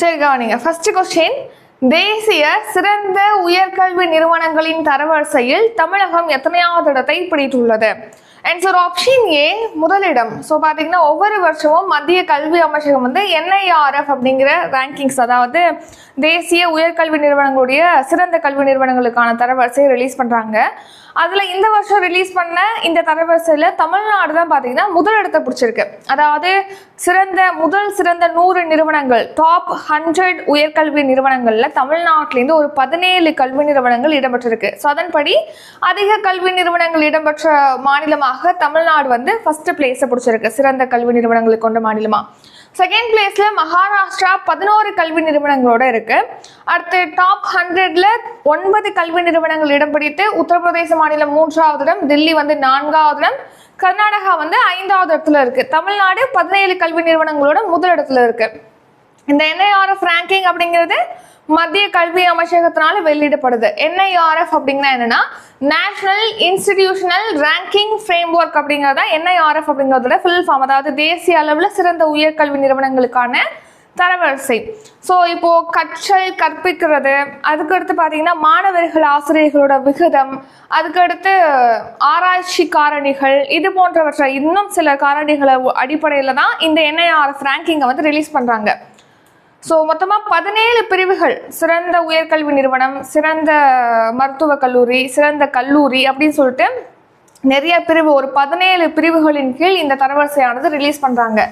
சரி கவனிங்க. First question, தேசிய சிறந்த உயர்கல்வி நிறுவனங்களின் தரவரிசையில் தமிழகம் எத்தனையாவது இடத்தை பிடித்துள்ளது? ஆன்சர் ஆப்ஷன் ஏ, முதலிடம். ஸோ பார்த்தீங்கன்னா ஒவ்வொரு வருஷமும் மத்திய கல்வி அமைச்சகம் வந்து NIRF அப்படிங்கிற ரேங்கிங்ஸ், அதாவது தேசிய உயர்கல்வி நிறுவனங்களுடைய சிறந்த கல்வி நிறுவனங்களுக்கான தரவரிசையை ரிலீஸ் பண்ணுறாங்க. அதில் இந்த வருஷம் ரிலீஸ் பண்ண இந்த தரவரிசையில் தமிழ்நாடு தான் பார்த்தீங்கன்னா முதலிடத்தை பிடிச்சிருக்கு. அதாவது முதல் சிறந்த 100 நிறுவனங்கள், டாப் 100 உயர்கல்வி நிறுவனங்களில் தமிழ்நாட்டிலேருந்து ஒரு 17 கல்வி நிறுவனங்கள் இடம்பெற்றிருக்கு. ஸோ அதன்படி அதிக கல்வி நிறுவனங்கள் இடம்பெற்ற மாநிலமாக தமிழ்நாடு வந்து ஃபர்ஸ்ட் பிளேஸை பிடிச்சிருக்கு, சிறந்த கல்வி நிறுவனங்கள் கொண்ட மாநிலமா. செகண்ட் பிளேஸ்ல மகாராஷ்டிரா 11 கல்வி நிறுவனங்களோட இருக்கு. அடுத்து டாப் 100ல 9 கல்வி நிறுவனங்கள் இடம் பிடித்து உத்தரப்பிரதேச மாநிலம் 3வது இடம், தில்லி வந்து 4வது இடம், கர்நாடகா வந்து 5வது இடத்துல இருக்கு. தமிழ்நாடு 17 கல்வி நிறுவனங்களோட முதல் இடத்துல இருக்கு. இந்த NIRF ரேங்கிங் அப்படிங்கிறது மத்திய கல்வி அமைச்சகத்தினால வெளியிடப்படுது. NIRF அப்படிங்கிற என்னன்னா நேஷனல் இன்ஸ்டிடியூஷனல் ரேங்கிங் ஃப்ரேம்வொர்க் அப்படிங்கிறதா NIRF அப்படிங்கிறதோட ஃபுல் ஃபார்ம். அதாவது தேசிய அளவில் சிறந்த உயர்கல்வி நிறுவனங்களுக்கான தரவரிசை. ஸோ இப்போ கற்பிக்கிறது, அதுக்கடுத்து பார்த்தீங்கன்னா மாணவர்கள் ஆசிரியர்களோட விகிதம், அதுக்கடுத்து ஆராய்ச்சி காரணிகள், இது போன்றவற்றை இன்னும் சில காரணிகளை அடிப்படையில் தான் இந்த NIRF ரேங்கிங்கை வந்து ரிலீஸ் பண்ணுறாங்க. ஸோ மொத்தமாக 17 பிரிவுகள், சிறந்த உயர்கல்வி நிறுவனம், சிறந்த மருத்துவக் கல்லூரி, சிறந்த கல்லூரி அப்படின்னு சொல்லிட்டு நிறைய பிரிவு, ஒரு 17 பிரிவுகளின் கீழ் இந்த தரவரிசையானது ரிலீஸ் பண்ணுறாங்க.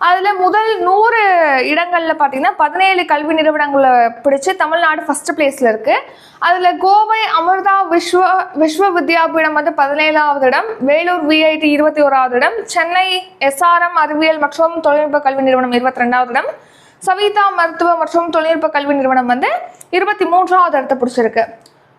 அதில் முதல் 100 இடங்களில் பார்த்தீங்கன்னா 17 கல்வி நிறுவனங்களை பிடிச்சு தமிழ்நாடு ஃபர்ஸ்ட் பிளேஸில் இருக்குது. அதில் கோவை அமிர்தா விஸ்வ வித்யாபீடம் வந்து 17வது இடம், வேலூர் VIT 21வது இடம், சென்னை SRM அறிவியல் மற்றும் தொழில்நுட்ப கல்வி நிறுவனம் 22வது இடம், சவிதா மருத்துவ மற்றும் தொழில்நுட்ப கல்வி நிறுவனம் வந்து 23வது இடத்தை பிடிச்சிருக்கு.